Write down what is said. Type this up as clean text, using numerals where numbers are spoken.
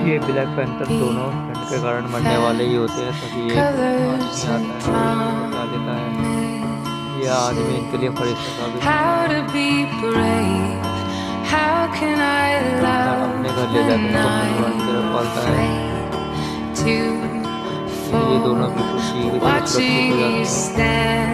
ये black panther दोनों ठंड के कारण मरने वाले ही होते हैं। तभी एक आदमी आता है और उनको बचा देता है। यह आदमी इनके लिए फरिश्ता साबित अपने घर ले जाकर उनको अपने बन की तरफ पालता है। ये दोनों बिल्कुल ठीक है, सुरक्षित हो जाते हैं।